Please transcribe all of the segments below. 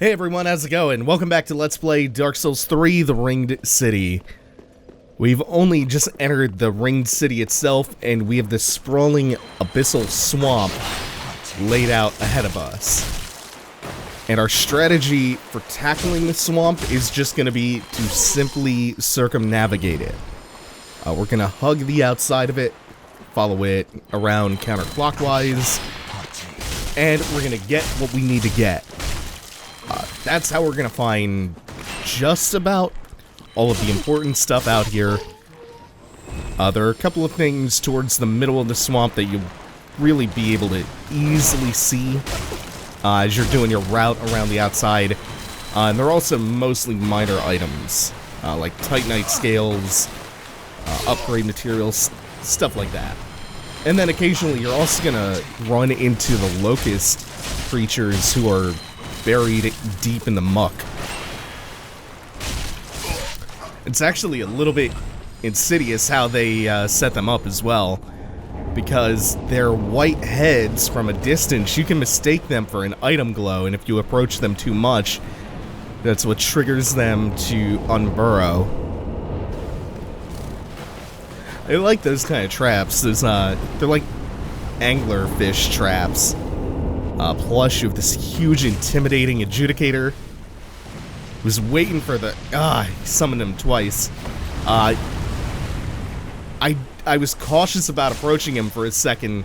Hey everyone, how's it going? Welcome back to Let's Play Dark Souls 3, The Ringed City. We've only just entered the Ringed City itself, and we have this sprawling abyssal swamp laid out ahead of us. And our strategy for tackling the swamp is just going to be to simply circumnavigate it. We're going to hug the outside of it, follow it around counterclockwise, and we're going to get what we need to get. That's how we're going to find just about all of the important stuff out here. There are a couple of things towards the middle of the swamp that you'll really be able to easily see as you're doing your route around the outside. And they're also mostly minor items, like Titanite scales, upgrade materials, stuff like that. And then occasionally you're also going to run into the locust creatures who are buried deep in the muck. It's actually a little bit insidious how they set them up as well, because they're white heads from a distance. You can mistake them for an item glow, and if you approach them too much, that's what triggers them to unburrow. I like those kind of traps. They're like anglerfish traps. Plus, you have this huge, intimidating Adjudicator. Was waiting for the... he summoned him twice. I was cautious about approaching him for a second,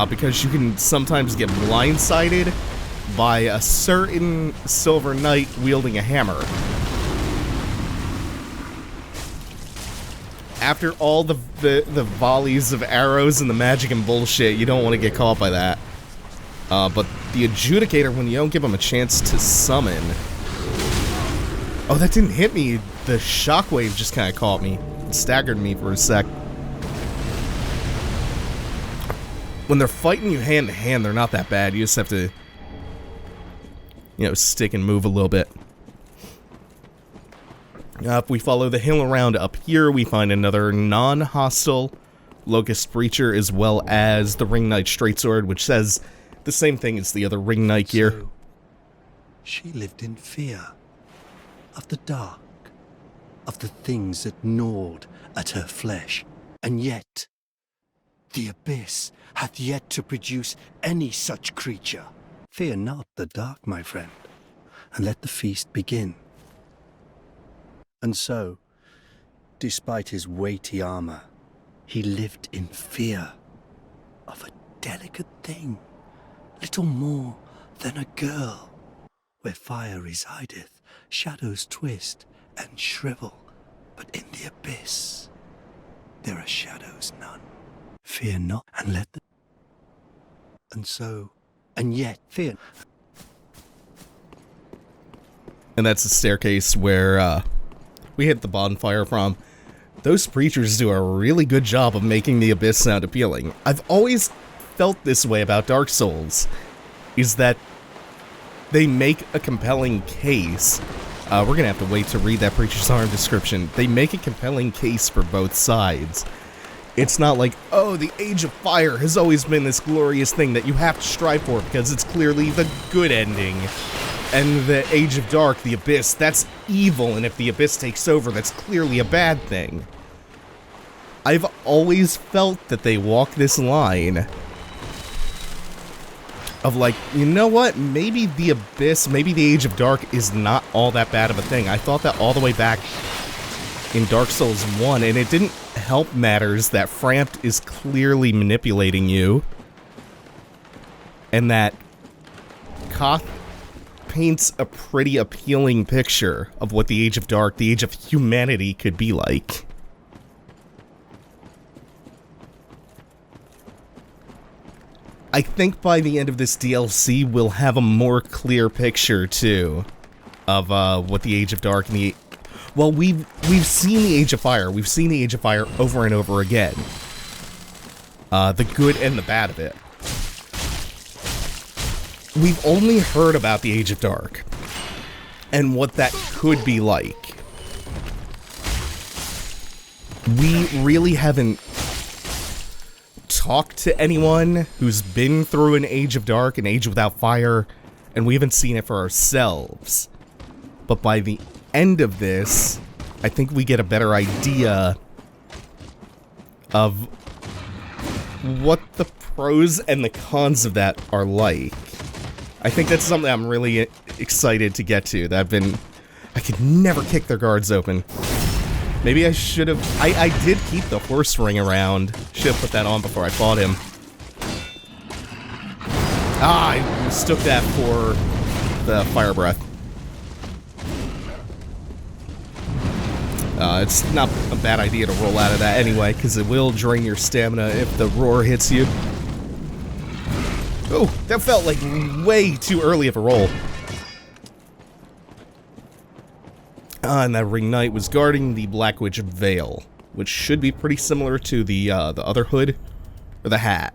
because you can sometimes get blindsided by a certain silver knight wielding a hammer. After all the volleys of arrows and the magic and bullshit, you don't want to get caught by that. But the Adjudicator, when you don't give him a chance to summon... Oh, that didn't hit me. The shockwave just kind of caught me. It staggered me for a sec. When they're fighting you hand to hand, they're not that bad. You just have to, stick and move a little bit. If we follow the hill around up here, we find another non-hostile Locust Breacher, as well as the Ring Knight Straightsword, which says the same thing as the other Ring Knight gear. So, she lived in fear of the dark, of the things that gnawed at her flesh, and yet the abyss hath yet to produce any such creature. Fear not the dark, my friend, and let the feast begin. And so, despite his weighty armor, he lived in fear of a delicate thing, little more than a girl. Where fire resideth, shadows twist and shrivel, but in the abyss there are shadows none. Fear not, and let the... And so, and yet fear... And that's the staircase where we hit the bonfire from. Those preachers do a really good job of making the abyss sound appealing. I've always felt this way about Dark Souls, is that they make a compelling case. We're gonna have to wait to read that Preacher's Arm description. They make a compelling case for both sides. It's not like, oh, the Age of Fire has always been this glorious thing that you have to strive for because it's clearly the good ending. And the Age of Dark, the Abyss, that's evil, and if the Abyss takes over, that's clearly a bad thing. I've always felt that they walk this line of like, you know what, maybe the Abyss, maybe the Age of Dark is not all that bad of a thing. I thought that all the way back in Dark Souls 1, and it didn't help matters that Frampt is clearly manipulating you, and that Koth paints a pretty appealing picture of what the Age of Dark, the Age of Humanity, could be like. I think by the end of this DLC, we'll have a more clear picture, too, of what the Age of Dark and the... Well, we've seen the Age of Fire. We've seen the Age of Fire over and over again. The good and the bad of it. We've only heard about the Age of Dark and what that could be like. We really haven't talked to anyone who's been through an Age of Dark, an Age without fire, and we haven't seen it for ourselves. But by the end of this, I think we get a better idea of what the pros and the cons of that are like. I think that's something I'm really excited to get to. I could never kick their guards open. Maybe I should have... I did keep the horse ring around. Should have put that on before I fought him. I mistook that for the fire breath. It's not a bad idea to roll out of that anyway, because it will drain your stamina if the roar hits you. Oh, that felt like way too early of a roll. And that ring knight was guarding the Black Witch Veil, which should be pretty similar to the other hood, or the hat.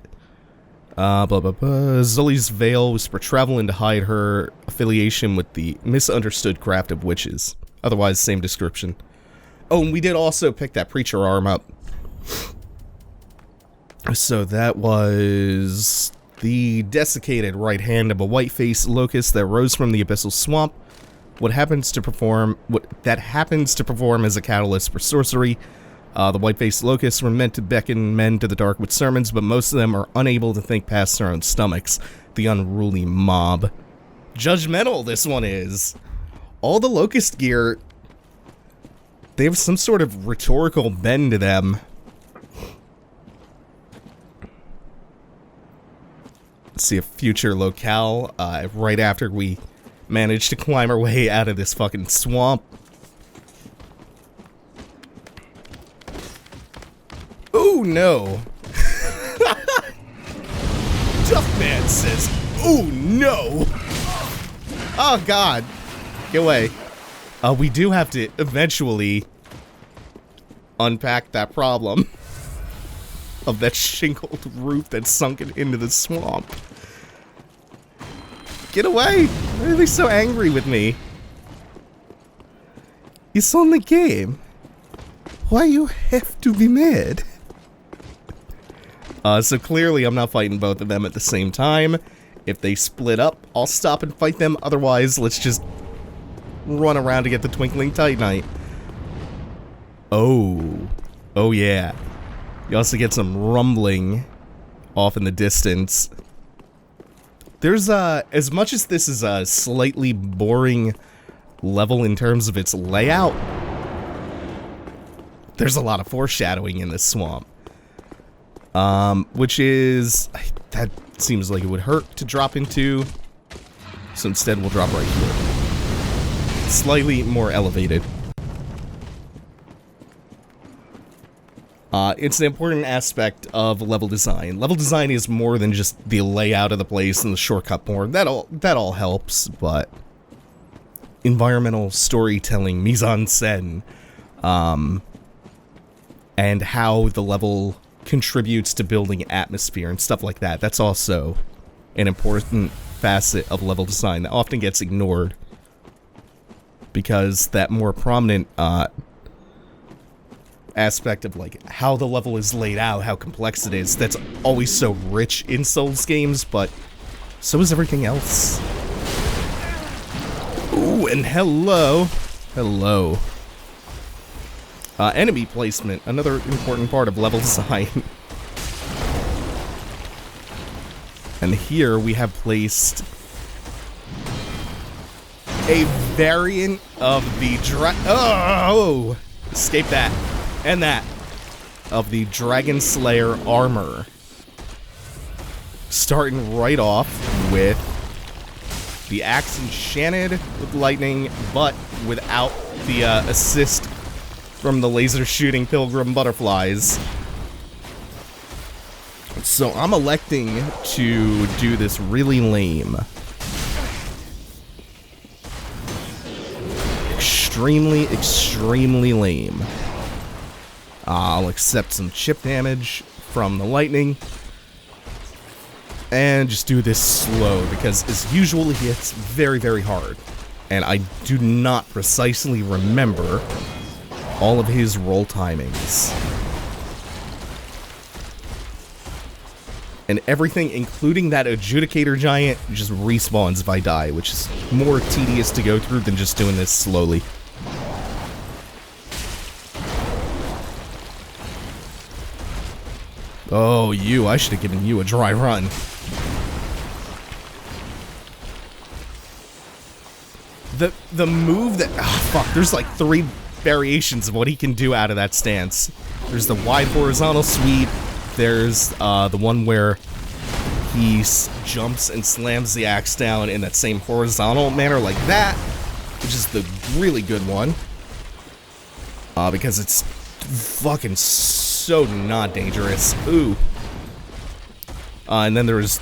Zully's veil was for travel and to hide her affiliation with the misunderstood craft of witches. Otherwise, same description. Oh, and we did also pick that preacher arm up. So that was the desiccated right hand of a white-faced locust that rose from the abyssal swamp. What happens to perform as a catalyst for sorcery. The white-faced locusts were meant to beckon men to the dark with sermons, but most of them are unable to think past their own stomachs. The unruly mob. Judgmental, this one is. All the locust gear, they have some sort of rhetorical bend to them. Let's see a future locale, right after we manage to climb our way out of this fucking swamp. Oh no! Duffman says, "Oh no!" Oh god, get away. We do have to eventually unpack that problem of that shingled roof that's sunken into the swamp. Get away! Why are they so angry with me? It's on the game. Why you have to be mad? So clearly I'm not fighting both of them at the same time. If they split up, I'll stop and fight them. Otherwise, let's just run around to get the Twinkling Titanite. Oh. Oh yeah. You also get some rumbling off in the distance. There's, as much as this is a slightly boring level in terms of its layout, there's a lot of foreshadowing in this swamp. Which is... that seems like it would hurt to drop into. So instead we'll drop right here. Slightly more elevated. It's an important aspect of level design. Level design is more than just the layout of the place and the shortcut board. That all helps, but environmental storytelling, mise-en-scène, and how the level contributes to building atmosphere and stuff like that. That's also an important facet of level design that often gets ignored, because that more prominent aspect of like how the level is laid out, how complex it is, that's always so rich in Souls games, but so is everything else. Ooh, and hello. Hello. Enemy placement, another important part of level design. And here we have placed a variant of the escape that. And that. Of the Dragon Slayer armor. Starting right off with the axe enchanted with lightning, but without the assist from the laser shooting pilgrim butterflies. So I'm electing to do this really lame, extremely lame. I'll accept some chip damage from the lightning and just do this slow, because as usual he hits very hard, and I do not precisely remember all of his roll timings. And everything, including that Adjudicator giant, just respawns if I die, which is more tedious to go through than just doing this slowly. Oh, I should have given you a dry run. The move that... Oh, fuck, there's like 3 variations of what he can do out of that stance. There's the wide horizontal sweep. There's the one where he jumps and slams the axe down in that same horizontal manner like that, which is the really good one. Because it's fucking so not dangerous. Ooh. And then there's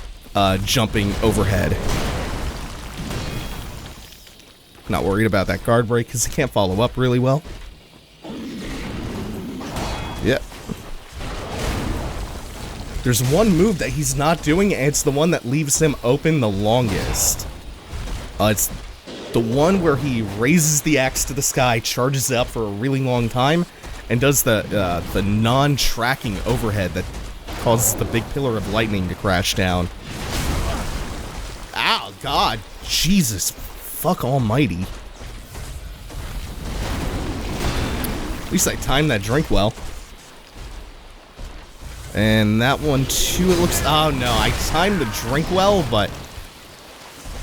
jumping overhead. Not worried about that guard break because he can't follow up really well. Yep. There's one move that he's not doing, and it's the one that leaves him open the longest. It's the one where he raises the axe to the sky, charges it up for a really long time, and does the non-tracking overhead that causes the big pillar of lightning to crash down. Ow, God, Jesus, fuck almighty. At least I timed that drink well. And that one too, it looks... Oh no, I timed the drink well, but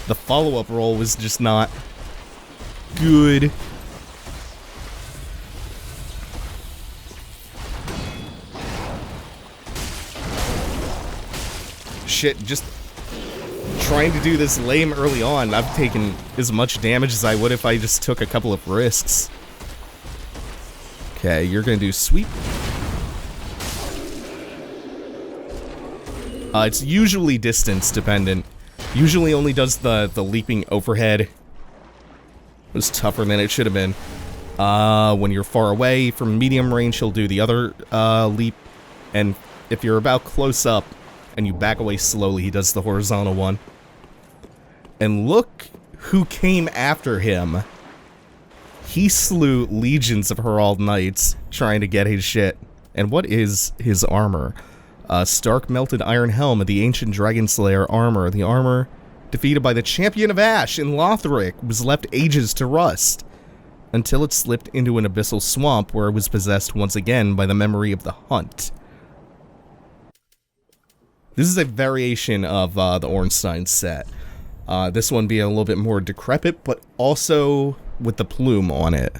the follow-up roll was just not good. Shit, just trying to do this lame early on, I've taken as much damage as I would if I just took a couple of risks. Okay, you're gonna do sweep. It's usually distance dependent. Usually only does the leaping overhead. It was tougher than it should have been. When you're far away from medium range, he'll do the other leap. And if you're about close up and you back away slowly, he does the horizontal one. And look who came after him. He slew legions of Herald Knights trying to get his shit. And what is his armor? Stark melted iron helm of the ancient dragon slayer armor. The armor, defeated by the champion of Ash in Lothric, was left ages to rust, until it slipped into an abyssal swamp where it was possessed once again by the memory of the hunt. This is a variation of the Ornstein set. This one being a little bit more decrepit, but also with the plume on it.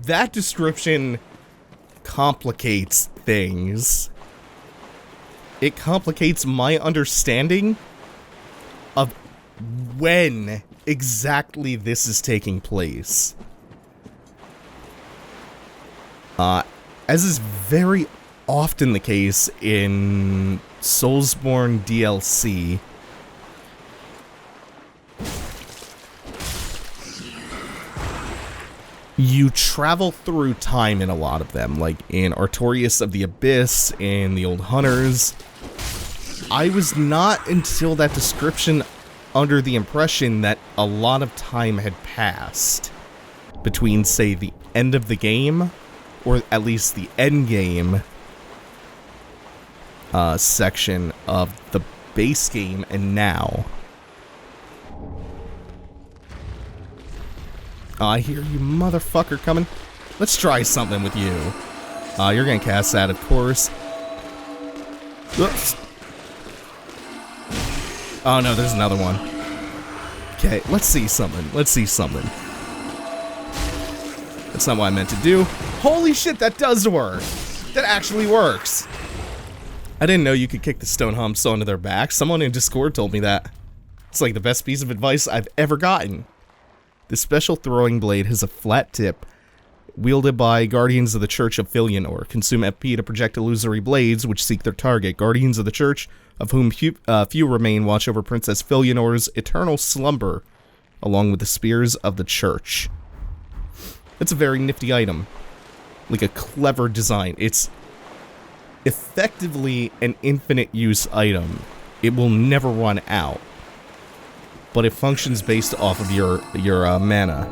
That description complicates things. It complicates my understanding of when exactly this is taking place. As is very often the case in Soulsborne DLC, you travel through time in a lot of them, like in Artorias of the Abyss, in the Old Hunters. I was not until that description under the impression that a lot of time had passed between, say, the end of the game, or at least the end game section of the base game, and now. I hear you motherfucker coming. Let's try something with you. You're gonna cast that, of course. Oops. Oh no, there's another one. Okay, let's see something. Let's see something. That's not what I meant to do. Holy shit, that does work! That actually works! I didn't know you could kick the stone humps onto their backs. Someone in Discord told me that. It's like the best piece of advice I've ever gotten. This special throwing blade has a flat tip, wielded by guardians of the Church of Filianor. Consume FP to project illusory blades, which seek their target. Guardians of the Church, of whom few remain, watch over Princess Filianor's eternal slumber, along with the spears of the Church. It's a very nifty item. Like a clever design. It's effectively an infinite use item. It will never run out. But it functions based off of your mana.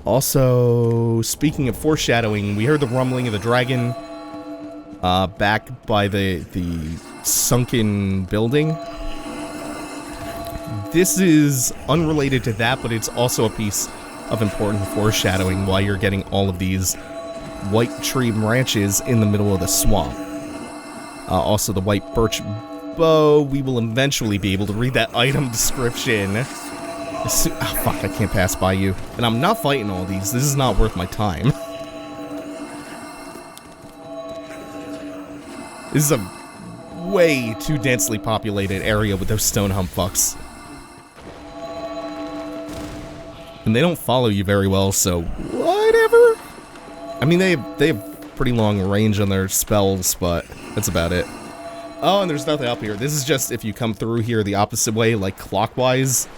Also, speaking of foreshadowing, we heard the rumbling of the dragon back by the sunken building. This is unrelated to that, but it's also a piece of important foreshadowing why you're getting all of these white tree branches in the middle of the swamp. Also, the white birch bow, we will eventually be able to read that item description. Oh, fuck, I can't pass by you. And I'm not fighting all these. This is not worth my time. This is a way too densely populated area with those stone hump fucks. And they don't follow you very well, so whatever. I mean, they have pretty long range on their spells, but that's about it. Oh, and there's nothing up here. This is just if you come through here the opposite way, like clockwise,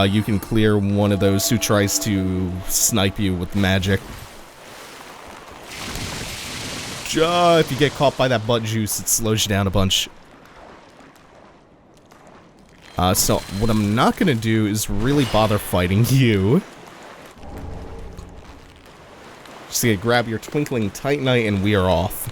you can clear one of those who tries to snipe you with magic. If you get caught by that butt juice, it slows you down a bunch. So what I'm not gonna do is really bother fighting you. Just gonna grab your twinkling titanite and we are off.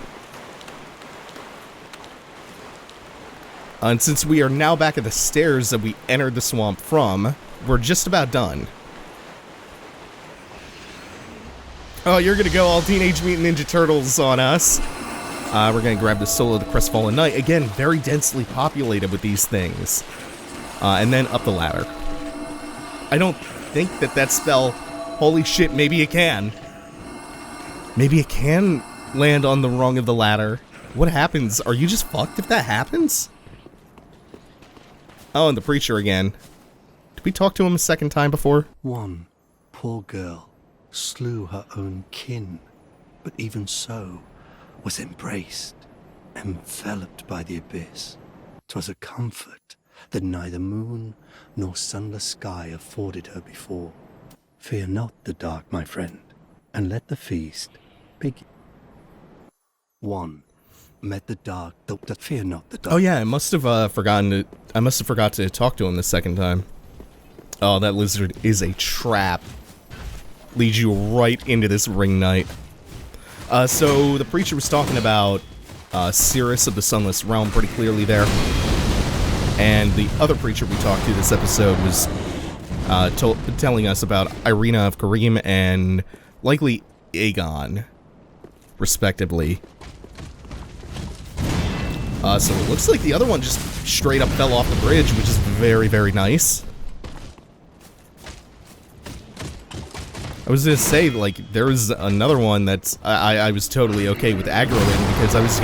And since we are now back at the stairs that we entered the swamp from, we're just about done. Oh, you're gonna go all Teenage Mutant Ninja Turtles on us. We're gonna grab the Soul of the Crestfallen Knight. Again, very densely populated with these things. And then up the ladder. I don't think that spell... Holy shit, maybe it can. Maybe it can land on the rung of the ladder. What happens? Are you just fucked if that happens? Oh, and the preacher again. Did we talk to him a second time before? One poor girl slew her own kin, but even so was embraced, enveloped by the abyss. 'Twas a comfort that neither moon nor sunless sky afforded her before. Fear not the dark, my friend, and let the feast begin. One met the dark, though fear not the dark. Oh yeah, I must have forgotten to. I must have forgot to talk to him the second time. Oh, that lizard is a trap. Leads you right into this ring knight. So the preacher was talking about Cirrus of the Sunless Realm pretty clearly there. And the other preacher we talked to this episode was telling us about Irina of Karim and likely Aegon, respectively. So it looks like the other one just straight up fell off the bridge, which is very, very nice. I was gonna say, like, there was another one that's I was totally okay with aggroing because I was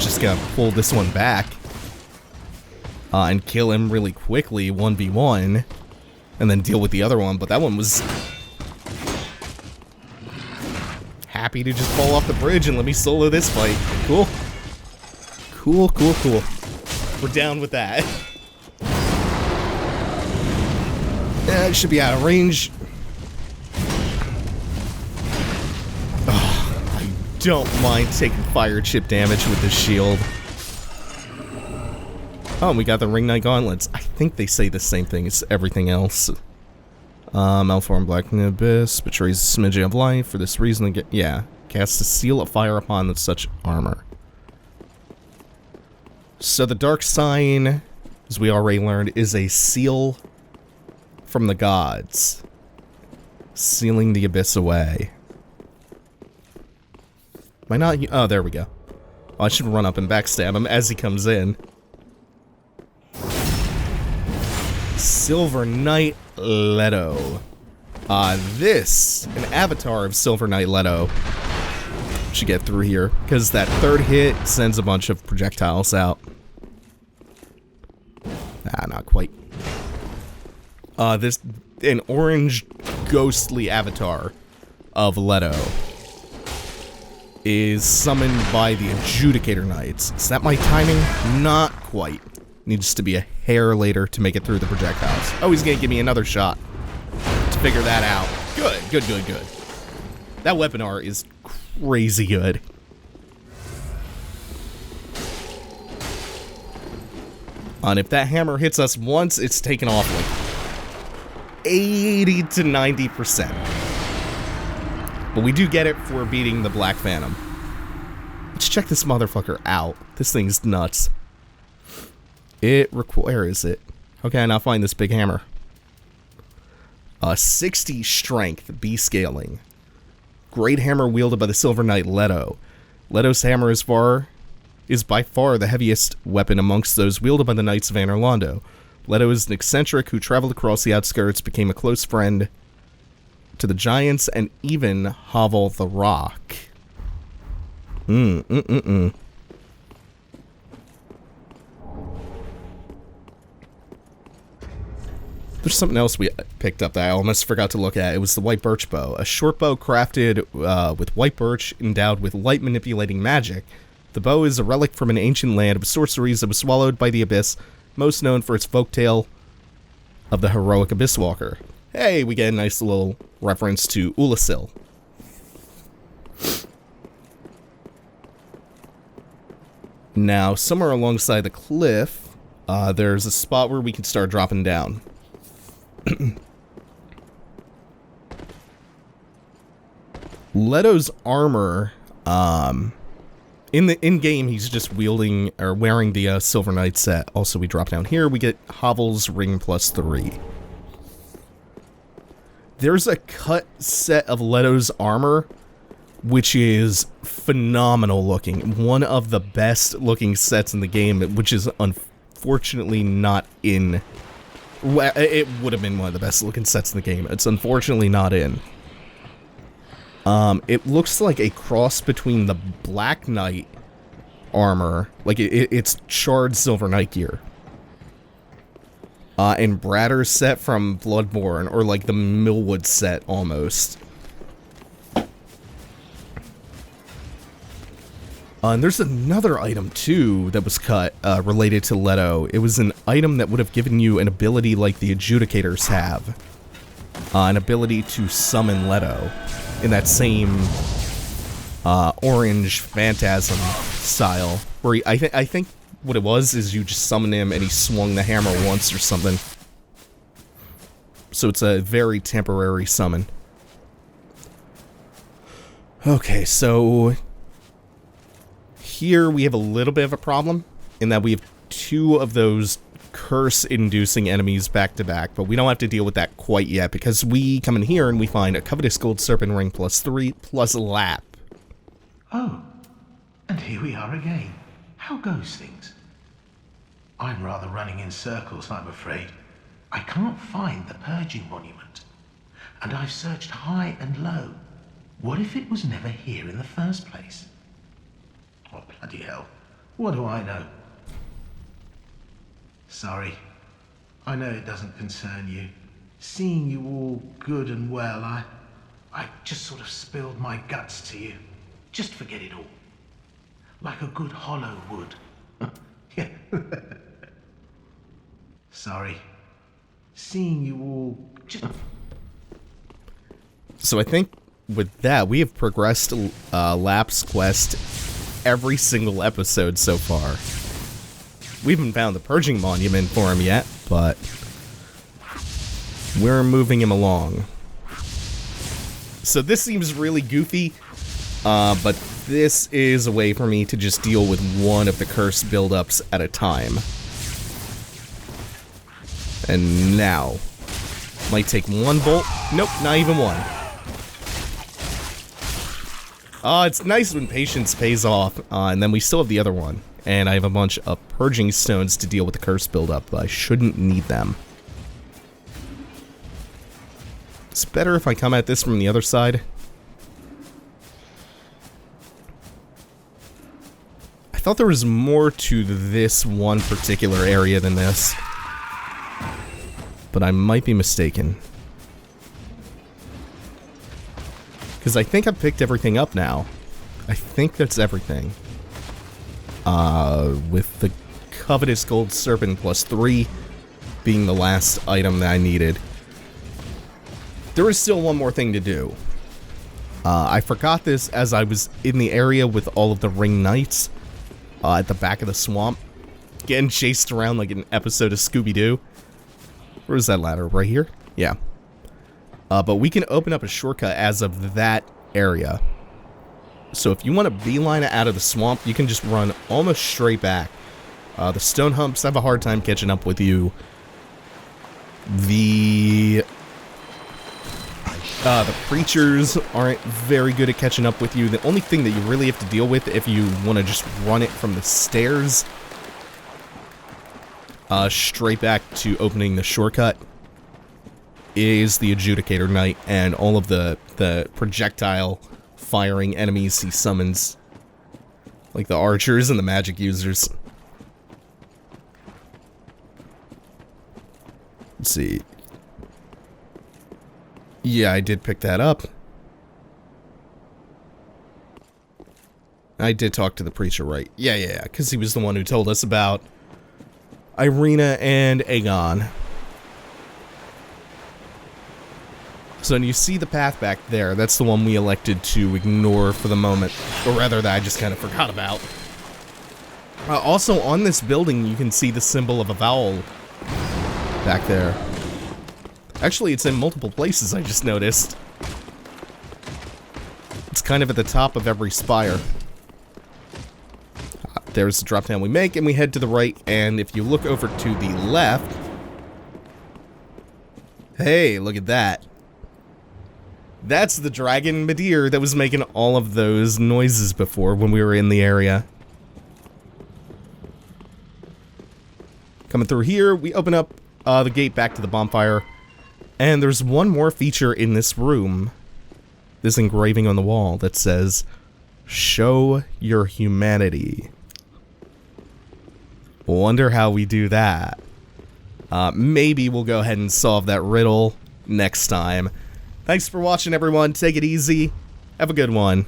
just gonna pull this one back. And kill him really quickly, 1v1, and then deal with the other one, but that one was happy to just fall off the bridge and let me solo this fight. Cool. Cool, cool, cool. We're down with that. It should be out of range. Oh, I don't mind taking fire chip damage with this shield. Oh, and we got the Ring Knight Gauntlets. I think they say the same thing as everything else. Malformed Black Abyss betrays a smidgen of life. For this reason, casts a seal of fire upon such armor. So the Dark Sign, as we already learned, is a seal from the gods, sealing the abyss away. Am I not? Oh, there we go. Oh, I should run up and backstab him as he comes in. Silver Knight Leto. An avatar of Silver Knight Leto should get through here, because that third hit sends a bunch of projectiles out. Not quite. An orange ghostly avatar of Leto is summoned by the Adjudicator Knights. Is that my timing? Not quite. Needs to be a hair later to make it through the projectiles. Oh, he's gonna give me another shot to figure that out. Good, good, good, good. That weapon art is crazy good. And if that hammer hits us once, it's taken off like 80 to 90%. But we do get it for beating the Black Phantom. Let's check this motherfucker out. This thing's nuts. Where is it? How can I not find this big hammer? 60 strength, B scaling. Great hammer wielded by the Silver Knight Leto. Leto's hammer is by far the heaviest weapon amongst those wielded by the Knights of Anor Londo. Leto is an eccentric who traveled across the outskirts, became a close friend to the giants, and even Hovel the Rock. There's something else we picked up that I almost forgot to look at. It was the white birch bow. A short bow crafted with white birch endowed with light manipulating magic. The bow is a relic from an ancient land of sorceries that was swallowed by the Abyss, most known for its folktale of the heroic Abyss Walker. Hey, we get a nice little reference to Ulasil. Now, somewhere alongside the cliff, there's a spot where we can start dropping down. Leto's armor, in game, he's just wielding or wearing the Silver Knight set. Also, we drop down here, we get Hovel's ring +3. There's a cut set of Leto's armor, which is phenomenal looking. One of the best looking sets in the game, which is unfortunately not in... Well, it would have been one of the best looking sets in the game. It's unfortunately not in. It looks like a cross between the Black Knight armor, like it's charred Silver Knight gear, and Bradder's set from Bloodborne, or like the Millwood set almost. And there's another item too that was cut related to Leto. It was an item that would have given you an ability like the Adjudicators have, an ability to summon Leto in that same orange phantasm style, where I think what it was is you just summon him and he swung the hammer once or something. So it's a very temporary summon. Okay, so here we have a little bit of a problem in that we have two of those curse-inducing enemies back-to-back, but we don't have to deal with that quite yet, because we come in here and we find a covetous gold serpent ring +3 plus Lapp. Oh, and here we are again. How goes things? I'm rather running in circles, I'm afraid. I can't find the purging monument, and I've searched high and low. What if it was never here in the first place? Oh, bloody hell. What do I know? Sorry. I know it doesn't concern you. Seeing you all good and well, I just sort of spilled my guts to you. Just forget it all. Like a good hollow would. Yeah. Sorry. Seeing you all just... So I think with that, we have progressed Lapp's quest every single episode so far. We haven't found the purging monument for him yet, but we're moving him along. So this seems really goofy, but this is a way for me to just deal with one of the curse buildups at a time. And now, might take one bolt. Nope, not even one. It's nice when patience pays off, and then we still have the other one. And I have a bunch of purging stones to deal with the curse buildup, but I shouldn't need them. It's better if I come at this from the other side. I thought there was more to this one particular area than this, but I might be mistaken. Because I think I've picked everything up now. I think that's everything. With the covetous gold serpent +3 being the last item that I needed. There is still one more thing to do. I forgot this as I was in the area with all of the ring knights at the back of the swamp, getting chased around like an episode of Scooby-Doo. Where's that ladder? Right here? Yeah. But we can open up a shortcut as of that area. So if you want to beeline it out of the swamp, you can just run almost straight back. The stone humps have a hard time catching up with you. The preachers aren't very good at catching up with you. The only thing that you really have to deal with if you want to just run it from the stairs straight back to opening the shortcut is the Adjudicator Knight and all of the projectile firing enemies he summons, like the archers and the magic users. Let's see. Yeah, I did pick that up. I did talk to the preacher, right? Yeah, because he was the one who told us about Irina and Aegon. So when you see the path back there, that's the one we elected to ignore for the moment. Or rather, that I just kind of forgot about. Also, on this building, you can see the symbol of a vowel back there. Actually, it's in multiple places, I just noticed. It's kind of at the top of every spire. There's the drop down we make, and we head to the right, and if you look over to the left... Hey, look at that. That's the dragon Midir that was making all of those noises before when we were in the area. Coming through here, we open up the gate back to the bonfire. And there's one more feature in this room. This engraving on the wall that says, "Show your humanity." Wonder how we do that. Maybe we'll go ahead and solve that riddle next time. Thanks for watching, everyone. Take it easy. Have a good one.